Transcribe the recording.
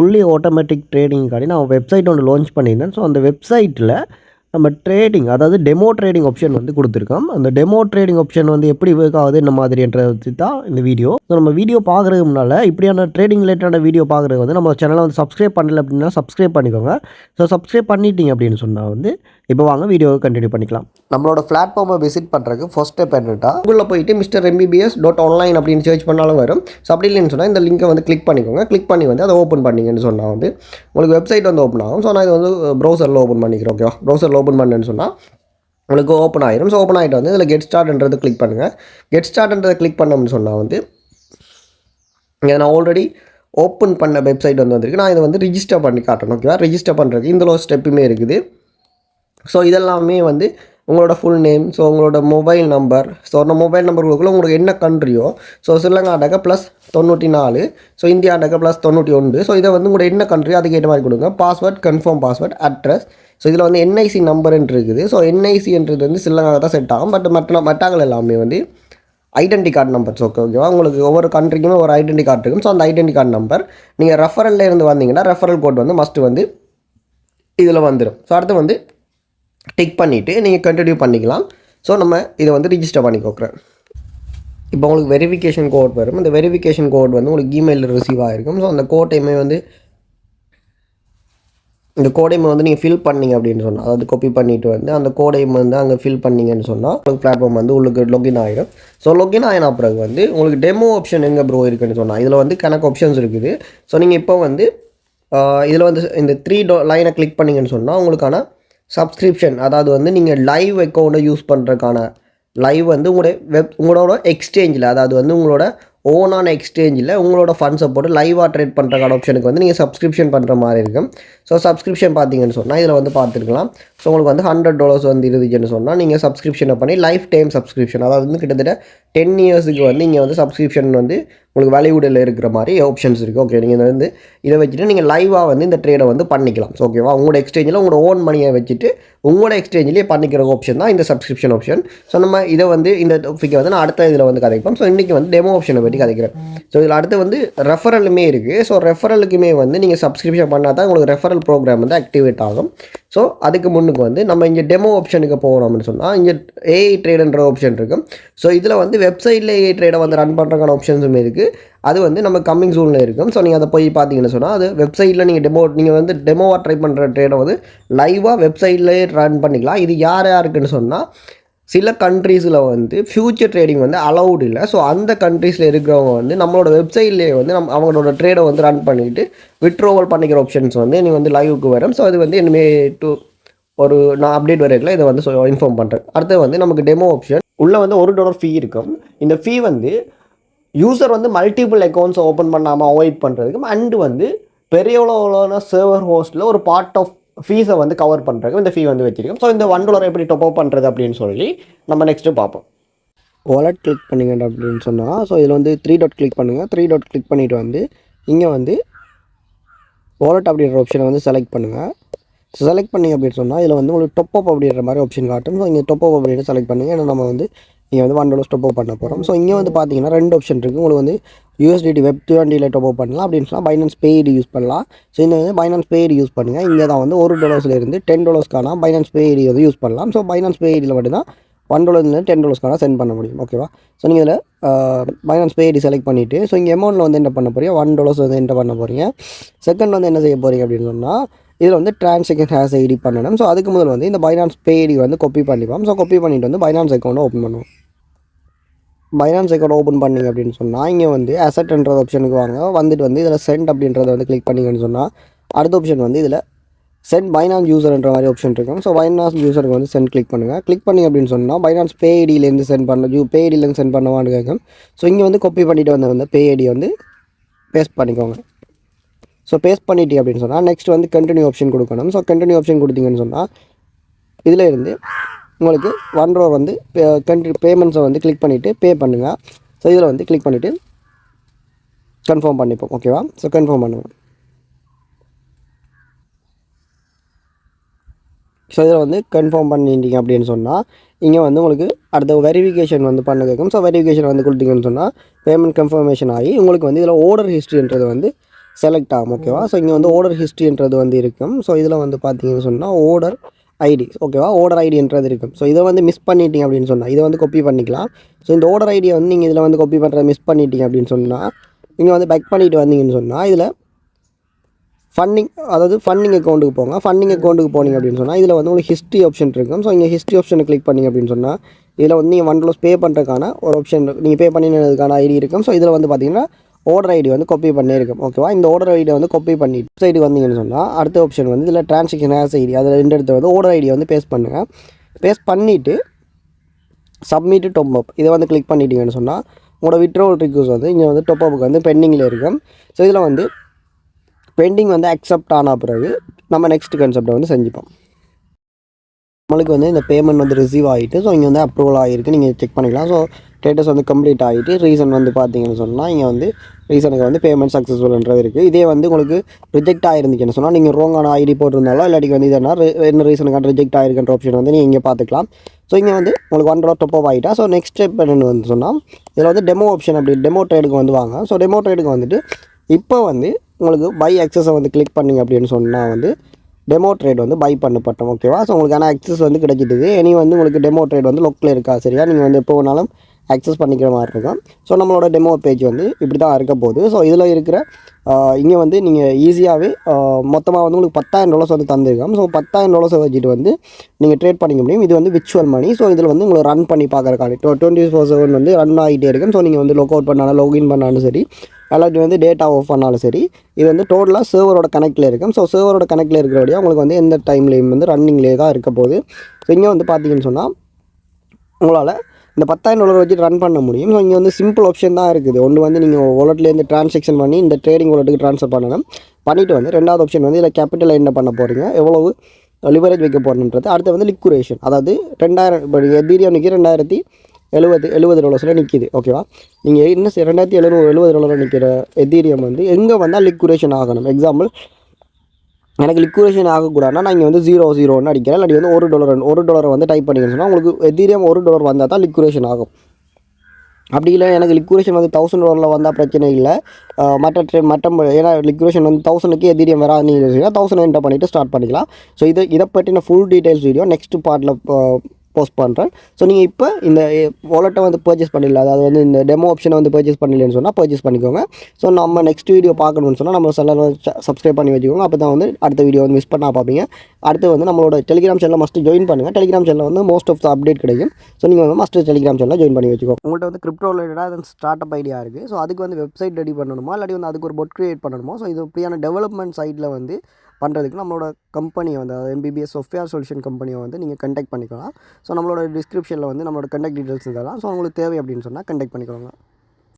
Fully automatic ட்ரேடிங்காண்டி நான் website ஒன்று launch பண்ணியிருந்தேன். ஸோ அந்த வெப்சைட்டில் நம்ம ட்ரேடிங் அதாவது டெமோ ட்ரேடிங் ஆப்ஷன் வந்து கொடுத்துருக்கோம். அந்த டெமோ ட்ரேடிங் ஆப்ஷன் வந்து எப்படி ஒர்க் ஆகுது என்ன மாதிரின்றத வச்சு தான் இந்த வீடியோ. ஸோ நம்ம வீடியோ பார்க்குறதுக்கு முன்னால் இப்படியான ட்ரேடிங் ரிலேட்டடான வீடியோ பார்க்குறது வந்து நம்ம சேனலை வந்து சப்ஸ்கிரைப் பண்ணல அப்படின்னா சப்ஸ்கிரைப் பண்ணிக்கோங்க. ஸோ சப்ஸ்கிரைப் பண்ணிட்டீங்க அப்படின்னு சொன்னால் வந்து இப்போ வாங்க வீடியோவை கண்டினியூ பண்ணிக்கலாம். நம்மளோட பிளாட்ஃபார்மை விசிட் பண்ணுறதுக்கு ஃபர்ஸ்ட் ஸ்டெப் என்னட்டா கூகுளில் போயிட்டு MrMBBS.online அப்படின்னு சர்ச் பண்ணாலும் வரும். ஸோ அப்படி இல்லைன்னு சொன்னால் இந்த லிங்கை வந்து கிளிக் பண்ணிக்கோங்க. கிளிக் பண்ணி வந்து அதை ஓப்பன் பண்ணிங்கன்னு சொன்னால் வந்து உங்களுக்கு வெப்சைட் வந்து ஓப்பன் ஆகும். ஸோ நான் இது வந்து ப்ரௌசரில் ஓப்பன் பண்ணிக்கிறேன். ஓகேவா, ப்ரௌசரில் ஓப்பன் பண்ணேன்னு சொன்னால் உங்களுக்கு ஓப்பன் ஆயிரும். ஸோ ஓப்பன் ஆகிட்டு வந்து இதில் கெட் ஸ்டார்ட்ன்றது கிளிக் பண்ணுங்கள். கெட் ஸ்டார்ட்ன்றதை கிளிக் பண்ணோம்னு சொன்னால் வந்து இங்கே நான் ஆல்ரெடி ஓப்பன் பண்ண வெப்சைட் வந்து வந்திருக்கு. நான் இதை வந்து ரிஜிஸ்டர் பண்ணி காட்டணும். ஓகேவா, ரிஜிஸ்டர் பண்ணுறதுக்கு இந்த ஒரு ஸ்டெப்புமே இருக்குது. ஸோ இதெல்லாமே வந்து உங்களோட ஃபுல் நேம், ஸோ உங்களோட மொபைல் நம்பர், ஸோ அந்த மொபைல் நம்பர் கொடுக்கல உங்களுக்கு என்ன கண்ட்ரியோ, ஸோ ஸ்ரீலங்காட்டக்க +94, ஸோ இந்தியாட்டக்க +91, ஸோ இதை வந்து உங்களோட என்ன கண்ட்ரியோ அதுக்கேற்ற மாதிரி கொடுங்க. Password, confirm password, address. So இதில் வந்து NIC நம்பர்ன்ட்டு இருக்குது. ஸோ NICன்றது வந்து ஸ்ரீலங்காவை தான் செட் ஆகும். பட் மற்றாங்கள் எல்லாமே வந்து ஐடென்டி கார்டு நம்பர்ஸ். ஓகேவா, உங்களுக்கு ஒவ்வொரு கண்ட்ரிக்குமே ஒரு ஐடென்டி கார்டு இருக்கும். ஸோ அந்த ஐடென்டி கார்டு நம்பர் நீங்கள் ரெஃபரலில் இருந்து வந்தீங்கன்னா ரெஃபரல் கோட் வந்து மஸ்ட்டு வந்து இதில் வந்துடும். ஸோ அடுத்து வந்து டிக் பண்ணிவிட்டு நீங்கள் கண்டினியூ பண்ணிக்கலாம். ஸோ நம்ம இதை வந்து ரிஜிஸ்டர் பண்ணிக்கோக்குறேன். இப்போ உங்களுக்கு வெரிஃபிகேஷன் கோட் வரும். இந்த வெரிஃபிகேஷன் கோட் வந்து உங்களுக்கு இமெயிலில் ரிசீவ் ஆகிருக்கும். ஸோ அந்த கோட்டையுமே வந்து இந்த கோடைமை வந்து நீங்கள் ஃபில் பண்ணிங்க அப்படின்னு சொன்னால், அதாவது காப்பி பண்ணிவிட்டு வந்து அந்த கோடைமை வந்து அங்கே ஃபில் பண்ணிங்கன்னு சொன்னால் உங்களுக்கு பிளாட்ஃபார்ம் வந்து உங்களுக்கு லொகின் ஆகிடும். ஸோ லொகின் ஆகின பிறகு வந்து உங்களுக்கு டெமோ ஆப்ஷன் எங்கே ப்ரோ இருக்குன்னு சொன்னால் இதில் வந்து கணக்கு ஆப்ஷன்ஸ் இருக்குது. ஸோ நீங்கள் இப்போ வந்து இதில் வந்து இந்த 3 லைனை கிளிக் பண்ணிங்கன்னு சொன்னால் உங்களுக்கான சப்ஸ்கிரிப்ஷன், அதாவது வந்து நீங்கள் லைவ் அக்கௌண்ட்டை யூஸ் பண்ணுறதுக்கான லைவ் வந்து உங்களோட எக்ஸ்சேஞ்சில், அதாவது வந்து உங்களோட ஓனான எக்ஸ்சேஞ்சில் உங்களோட ஃபண்ட்ஸை போட்டு லைவாக ட்ரேட் பண்ணுறக்கான ஆப்ஷனுக்கு வந்து நீங்கள் சப்ஸ்கிரிப்ஷன் பண்ணுற மாதிரி இருக்கும். ஸோ சப்ஸ்கிரிப்ஷன் பார்த்தீங்கன்னு சொன்னால் இதில் வந்து பார்த்துருக்கலாம். ஸோ உங்களுக்கு வந்து $100 வந்து இருந்துச்சுன்னு சொன்னால் நீங்கள் சப்ஸ்கிரிப்ஷனை பண்ணி லைஃப் டைம் சப்ஸ்கிரிப்ஷன், அதாவது வந்து கிட்டத்தட்ட 10 இயர்ஸுக்கு வந்து நீங்கள் வந்து சப்ஸ்கிரிப்ஷன் வந்து உங்களுக்கு வேல்யூடில் இருக்கிற மாதிரி ஆப்ஷன்ஸ் இருக்குது. ஓகே, நீங்கள் வந்து இதை வச்சுட்டு நீங்கள் லைவாக வந்து இந்த ட்ரேடை வந்து பண்ணிக்கலாம். ஸோ ஓகேவா, உங்களோட எக்ஸ்சேஞ்சில் உங்களோட ஓன் மணியை வச்சுட்டு உங்களோட எக்ஸ்சேஞ்சிலே பண்ணிக்கிற ஆப்ஷன் தான் இந்த சப்ஸ்கிரிப்ஷன் ஆப்ஷன். ஸோ நம்ம இதை வந்து இந்த டாபிக்கை வந்து நான் அடுத்த இதில் வந்து கதைப்போம். ஸோ இன்றைக்கி வந்து டெமோ ஆப்ஷனை பற்றி கதைக்கிறேன். ஸோ இதில் அடுத்து வந்து ரெஃபரலுமே இருக்குது. ஸோ ரெஃபரலுக்குமே வந்து நீங்கள் சப்ஸ்கிரிப்ஷன் பண்ணால் தான் உங்களுக்கு ரெஃபரல் ப்ரோக்ராம் வந்து ஆக்டிவேட் ஆகும். ஸோ அதுக்கு முன்னுக்கு வந்து நம்ம இங்கே டெமோ ஆப்ஷனுக்கு போகிறோம்னு சொன்னால் இங்கே AI ட்ரேடுன்ற ஆப்ஷன் இருக்கும். ஸோ இதில் வந்து வெப்சைட்டில் AI ட்ரேடை வந்து ரன் பண்ணுறதுக்கான ஆப்ஷன்ஸுமே இருக்குது. அது வந்து நம்ம கம்மிங் சூனில் இருக்கும். ஸோ நீங்கள் அதை போய் பார்த்தீங்கன்னு சொன்னால் அது வெப்சைட்டில் நீங்கள் வந்து டெமோவாக ட்ரை பண்ணுற ட்ரேடை வந்து லைவாக வெப்சைட்லேயே ரன் பண்ணிக்கலாம். இது யாருக்குன்னு சொன்னால் சில கண்ட்ரீஸில் வந்து ஃப்யூச்சர் ட்ரேடிங் வந்து அலௌட் இல்லை. ஸோ அந்த கண்ட்ரீஸில் இருக்கிறவங்க வந்து நம்மளோட வெப்சைட்லேயே வந்து அவங்களோட ட்ரேடை வந்து ரன் பண்ணிவிட்டு விட்ரோவல் பண்ணிக்கிற ஆப்ஷன்ஸ் வந்து நீங்கள் வந்து லைவுக்கு வரும். ஸோ அது வந்து இனிமேல் நான் அப்டேட் வரையில் இதை வந்து இன்ஃபார்ம் பண்ணுறேன். அடுத்து வந்து நமக்கு டெமோ ஆப்ஷன் உள்ளே வந்து $1 ஃபீ இருக்கும். இந்த ஃபீ வந்து யூசர் வந்து மல்டிபிள் அக்கௌண்ட்ஸ் ஓப்பன் பண்ணாமல் அவாய்ட் பண்ணுறதுக்கும் அண்டு வந்து பெரிய அளவுலான சர்வர் ஹோஸ்ட்டில் ஒரு பார்ட் ஆஃப் ஃபீஸை வந்து கவர் பண்ணுறதுக்கு இந்த ஃபீ வந்து வச்சிருக்கோம். ஸோ இந்த $1 எப்படி டாப் அப் பண்ணுறது அப்படின்னு சொல்லி நம்ம நெக்ஸ்ட்டு பார்ப்போம். வாலெட் கிளிக் பண்ணிங்க அப்படின்னு சொன்னால் ஸோ இதில் வந்து 3 டாட் கிளிக் பண்ணுங்கள். 3 டாட் கிளிக் பண்ணிவிட்டு வந்து இங்கே வந்து வாலெட் அப்படின்ற ஆப்ஷனை வந்து செலக்ட் பண்ணுங்கள். ஸோ செலக்ட் பண்ணிங்க அப்படின்னு சொன்னால் இதில் வந்து உங்களுக்கு டாப் அப் அப்படின்ற மாதிரி ஆப்ஷன் காட்டும். ஸோ இங்கே டாப் அப் அப்படின்னு செலக்ட் பண்ணுங்கள். ஏன்னா நம்ம வந்து இங்கே வந்து $1 டாப் அப் பண்ண போகிறோம். ஸோ இங்கே வந்து பார்த்தீங்கன்னா 2 ஆப்ஷன் இருக்குது. உங்களுக்கு வந்து USDT Web2 டாப் அப் பண்ணலாம் அப்படின்னு சொன்னால் Binance Paid யூஸ் பண்ணலாம். ஸோ இந்த வந்து Binance Paid யூஸ் பண்ணுங்கள். இங்கே தான் வந்து $1 $10 Binance Paid வந்து யூஸ் பண்ணலாம். ஸோ Binance Paid மட்டும்தான் $1 $10 சென்ட் பண்ண முடியும். ஓகேவா, ஸோ நீங்கள் இதில் Binance Paid செலக்ட் பண்ணிவிட்டு ஸோ இங்கே அமௌண்ட்டில் வந்து என்ன பண்ண போகிறீங்க, $1 வந்து என்டர் பண்ண போகிறீங்க. செகண்ட் வந்து என்ன செய்ய போகிறீங்க அப்படின்னு சொன்னால் இதில் வந்து டிரான்சாக்ஷன் ஹேஸ் ஐடி பண்ணணும். ஸோ அதுக்கு முதல் வந்து இந்த Binance Paid வந்து காப்பி பண்ணிப்போம். ஸோ காப்பி பண்ணிவிட்டு வந்து Binance அக்கௌண்ட்டை ஓப்பன் பண்ணுவோம். Binance அக்கௌண்ட் ஓப்பன் பண்ணிங்க அப்படின்னு சொன்னால் இங்கே வந்து அசெட்ன்ற ஆப்ஷனுக்கு வாங்க. வந்துட்டு வந்து இதில் சென்ட் அப்படின்றத வந்து கிளிக் பண்ணிங்கன்னு சொன்னால் அடுத்த ஆப்ஷன் வந்து இதில் சென்ட் Binance யூசர்ன்ற மாதிரி ஆப்ஷன் இருக்கும். ஸோ Binance யூசருக்கு வந்து சென்ட் கிளிக் பண்ணுங்கள். கிளிக் பண்ணிங்க அப்படின்னு சொன்னால் Binance Paidலேருந்து சென்ட் பேடிலேருந்து சென்ட் பண்ணுவான்னு கேட்கும். ஸோ இங்கே வந்து காப்பி பண்ணிவிட்டு வந்து பேடி வந்து பேஸ்ட் பண்ணிக்கோங்க. ஸோ பேஸ்ட் பண்ணிட்டீங்க அப்படின்னு சொன்னால் நெக்ஸ்ட் வந்து கண்டினியூ ஆப்ஷன் கொடுக்கணும். ஸோ கண்டினியூ ஆப்ஷன் கொடுத்தீங்கன்னு சொன்னால் இதில் இருந்து உங்களுக்கு $1 வந்து பேமெண்ட்ஸை வந்து கிளிக் பண்ணிவிட்டு பே பண்ணுங்கள். ஸோ இதில் வந்து கிளிக் பண்ணிவிட்டு கன்ஃபார்ம் பண்ணிப்போம். ஓகேவா, ஸோ கன்ஃபார்ம் பண்ணுங்கள். ஸோ இதில் வந்து கன்ஃபார்ம் பண்ணிட்டீங்க அப்படின்னு சொன்னால் இங்கே வந்து உங்களுக்கு அடுத்த வெரிஃபிகேஷன் வந்து பண்ண கேட்கும். ஸோ வெரிஃபிகேஷன் வந்து கொடுத்தீங்கன்னு சொன்னால் பேமெண்ட் கன்ஃபர்மேஷன் ஆகி உங்களுக்கு வந்து இதில் ஆர்டர் ஹிஸ்ட்ரின்றது வந்து செலக்ட் ஆகும். ஓகேவா? ஸோ இங்கே வந்து ஆர்டர் ஹிஸ்ட்ரின்றது வந்து இருக்கும். ஸோ இதில் வந்து பார்த்தீங்கன்னு சொன்னால் ஆர்டர் ஐடி, ஓகேவா? ஆர்டர் ஐடின்றது இருக்கும். ஸோ இதை வந்து மிஸ் பண்ணிட்டீங்க அப்படின்னு சொன்னால் இதை வந்து காப்பி பண்ணிக்கலாம். ஸோ இந்த ஆர்டர் ஐடியை வந்து நீங்கள் இதில் வந்து காப்பி பண்ணுறத மிஸ் பண்ணிட்டீங்க அப்படின்னு சொன்னால் நீங்கள் வந்து பேக் பண்ணிட்டு வந்தீங்கன்னு சொன்னால் இதில் ஃபண்டிங், அதாவது ஃபண்டிங் அக்கௌண்ட்டுக்கு போங்க. ஃபண்டிங் அக்கௌண்ட்டுக்கு போனீங்க அப்படின்னு சொன்னால் இதில் வந்து உங்களுக்கு ஹிஸ்ட்ரி ஆப்ஷன் இருக்கும். ஸோ இங்கே ஹிஸ்ட்ரி ஆப்ஷனை கிளிக் பண்ணிங்க அப்படின்னு சொன்னால் இதில் வந்து நீங்கள் $1 பே பண்ணுறதுக்கான ஒரு ஆப்ஷன், நீங்கள் பே பண்ணினதுக்கான ஐடி இருக்கும். ஸோ இதில் வந்து பார்த்தீங்கன்னா ஆர்டர் ஐடி வந்து காப்பி பண்ணி இருக்கும். ஓகேவா? இந்த ஆர்டர் ஐடியை வந்து காப்பி பண்ணி சைடு வந்தீங்கன்னு சொன்னால் அடுத்த ஆப்ஷன் வந்து இதில் டிரான்சாக்ஷன் ஹேஸ் ஐடி, அதில் ரெண்டு இடத்துல வந்து ஆர்டர் ஐடியை வந்து பேஸ்ட் பண்ணுங்கள். பேஸ்ட் பண்ணிவிட்டு சப்மிட் டாப் அப் இதை வந்து கிளிக் பண்ணிட்டீங்கன்னு சொன்னால் உங்களோட விட்ரோவல் ரிக்வெஸ்ட் வந்து இங்கே வந்து டாப் அப்புக்கு வந்து பெண்டிங்கில் இருக்கும். ஸோ இதில் வந்து பெண்டிங் வந்து அக்செப்ட் ஆன பிறகு நம்ம நெக்ஸ்ட் கான்செப்டை வந்து செஞ்சுப்போம். நம்மளுக்கு வந்து இந்த பேமெண்ட் வந்து ரிசீவ் ஆகிட்டு, ஸோ இங்கே வந்து அப்ரூவல் ஆகிருக்கு, நீங்கள் செக் பண்ணிக்கலாம். ஸோ ஸ்டேட்டஸ் வந்து கம்ப்ளீட் ஆகிட்டு ரீசன் வந்து பார்த்தீங்கன்னு சொன்னால் இங்கே வந்து ரீசனுக்கு வந்து பேமெண்ட் சக்ஸஸ்ஃபுல்ன்றது இருக்குது. இதே வந்து உங்களுக்கு ரிஜெக்ட் ஆகிருந்துச்சுன்னு சொன்னால் நீங்கள் ரோங்கான ஐடி போட்டிருந்தாலும் இல்லாட்டி வந்து இதனால் என்ன ரீசனுக்கான ரிஜெக்ட் ஆகிருக்கின்ற ஆப்ஷன் வந்து நீங்கள் இங்கே பார்த்துக்கலாம். ஸோ இங்கே வந்து உங்களுக்கு $1 டாப் அப் ஆகிட்டா. ஸோ நெக்ஸ்ட் ஸ்டெப் என்னென்னு வந்து சொன்னால் இதில் வந்து டெமோ ஆப்ஷன், அப்படி டெமோ ட்ரேடுக்கு வந்து வாங்க. ஸோ டெமோ ட்ரேடுக்கு வந்துட்டு இப்போ வந்து உங்களுக்கு பை அக்சஸை வந்து கிளிக் பண்ணிங்க அப்படின்னு சொன்னால் வந்து டெமோ ட்ரேட் வந்து பை பண்ணப்பட்டோம். ஓகேவா? ஸோ உங்களுக்கான அக்சஸ் வந்து கிடைச்சிட்டுது. இனி வந்து உங்களுக்கு டெமோ ட்ரேட் வந்து லொக்கில் இருக்கா, சரியா? நீங்கள் வந்து எப்போ வேணாலும் அக்சஸ் பண்ணிக்கிற மாதிரி இருக்கும். ஸோ நம்மளோட டெமோ பேஜ் வந்து இப்படி தான் இருக்க போகுது. ஸோ இதில் இருக்கிற இங்கே வந்து நீங்கள் ஈஸியாகவே மொத்தமாக வந்து உங்களுக்கு $10,000 வந்து தந்திருக்கோம். ஸோ $10,000 வச்சுட்டு வந்து நீங்கள் ட்ரேட் பண்ணிக்க முடியும். இது வந்து விர்ச்சுவல் மணி. ஸோ இதில் வந்து உங்களை ரன் பண்ணி பார்க்குறக்கான 24/7 வந்து ரன் ஆகிட்டே இருக்கும். ஸோ நீங்கள் வந்து லாக் அவுட் பண்ணாலும் லாகின் பண்ணாலும் சரி, அல்லாட்டி வந்து டேட்டா ஆஃப் பண்ணாலும் சரி, இது வந்து டோட்டலாக சர்வரோட கனெக்டில் இருக்கும். ஸோ சர்வரோட கனெக்டில் இருக்கிறபடியாக உங்களுக்கு வந்து எந்த டைம்லேயும் வந்து ரன்னிங்லேயே தான் இருக்க போகுது. ஸோ இங்கே வந்து பார்த்தீங்கன்னு சொன்னால் உங்களால் இந்த $10,000 வச்சு ரன் பண்ண முடியும். ஸோ இங்கே வந்து சிம்பிள் ஆப்ஷன் தான் இருக்குது. ஒன்று வந்து நீங்கள் வாலெட்லேருந்து ட்ரான்சாக்ஷன் பண்ணி இந்த ட்ரேடிங் வாலெட்டுக்கு ட்ரான்ஸ்ஃபர் பண்ணணும். பண்ணிவிட்டு வந்து ரெண்டாவது ஆப்ஷன் வந்து இதில் கேபிட்டல் என்ன பண்ண போகிறீங்க, எவ்வளவு லிவரேஜ் வைக்க போகிறேன்றது. அடுத்து வந்து லிக்விடேஷன், அதாவது 2000 இப்போ எதீரியம் நிற்கி $2070 நிற்கிது. ஓகேவா? நீங்கள் இன்னும் $2770 நிற்கிற எதீரியம் வந்து எங்கே வந்தால் லிக்விடேஷன் ஆகணும். எக்ஸாம்பிள், எனக்கு லிக்விடேஷன் ஆகக்கூடாதுன்னா நான் இங்கே வந்து 00 அடிக்கிறேன், இல்லாட்டி வந்து $1 வந்து டைப் பண்ணிக்கணும்னு சொன்னால் உங்களுக்கு எதீரியம் $1 வந்தால் தான் லிக்விடேஷன் ஆகும். அப்படி இல்லை எனக்கு லிக்விடேஷன் வந்து $1000 வந்தால் பிரச்சனை இல்லை. ஏன்னா லிக்விடேஷன் வந்து 1000க்கு எதீரியம் வராது, நீங்கள் 1000 என்டர் பண்ணிவிட்டு ஸ்டார்ட் பண்ணிக்கலாம். ஸோ இதை பற்றின ஃபுல் டீட்டெயில்ஸ் வீடியோ நெக்ஸ்ட் பார்ட்டில் போஸ்ட் பண்ணுறேன். ஸோ நீங்கள் இப்போ இந்த வாலெட்டை வந்து பர்ச்சேஸ் பண்ணிடல, அதாவது வந்து இந்த டெமோ ஆப்ஷனை வந்து பர்ச்சேஸ் பண்ணலன்னு சொன்னால் பர்ச்சேஸ் பண்ணிக்கோங்க. ஸோ நம்ம நெக்ஸ்ட் வீடியோ பார்க்கணும்னு சொன்னால் நம்ம சேனலை சப்ஸ்கிரைப் பண்ணி வச்சுக்கோங்க. அப்போ தான் வந்து அடுத்த வீடியோ வந்து மிஸ் பண்ணால் பார்ப்பீங்க. அடுத்து வந்து நம்மளோட டெலிகிராம் சேனலில் மஸ்ட்டு ஜாயின் பண்ணுங்கள். டெலிகிராம் சேனலில் வந்து மோஸ்ட் ஆஃப் த அப்டேட் கிடைக்கும். ஸோ நீங்கள் வந்து மஸ்ட்டு டெலிகிராம் சேனலில் ஜாயின் பண்ணி வச்சுக்கோங்க. உங்கள்கிட்ட வந்து கிரிப்டோ ரிலேட்டடாக ஸ்டார்ட் அப் ஐடியா இருக்குது. ஸோ அதுக்கு வந்து வெப்சைட் ரெடி பண்ணணுமா, இல்லாட்டி வந்து அதுக்கு ஒரு பொட் கிரியேட் பண்ணணுமோ, ஸோ இது இப்படியான டெவலப்மெண்ட் சைட்டில் வந்து பண்ணுறதுக்கு நம்மளோட கம்பெனியை வந்து MBBS சாஃப்ட்வேர் சொல்யூஷன் கம்பெனியை வந்து நீங்கள் கண்டெக்ட் பண்ணிக்கலாம். ஸோ நம்மளோட டிஸ்கிரிப்ஷனில் வந்து நம்மளோட கண்டெக்ட் டீட்டெயில்ஸ் இதெல்லாம். ஸோ உங்களுக்கு தேவை அப்படின்னு சொன்னால் கண்டெக்ட் பண்ணிக்கோங்க.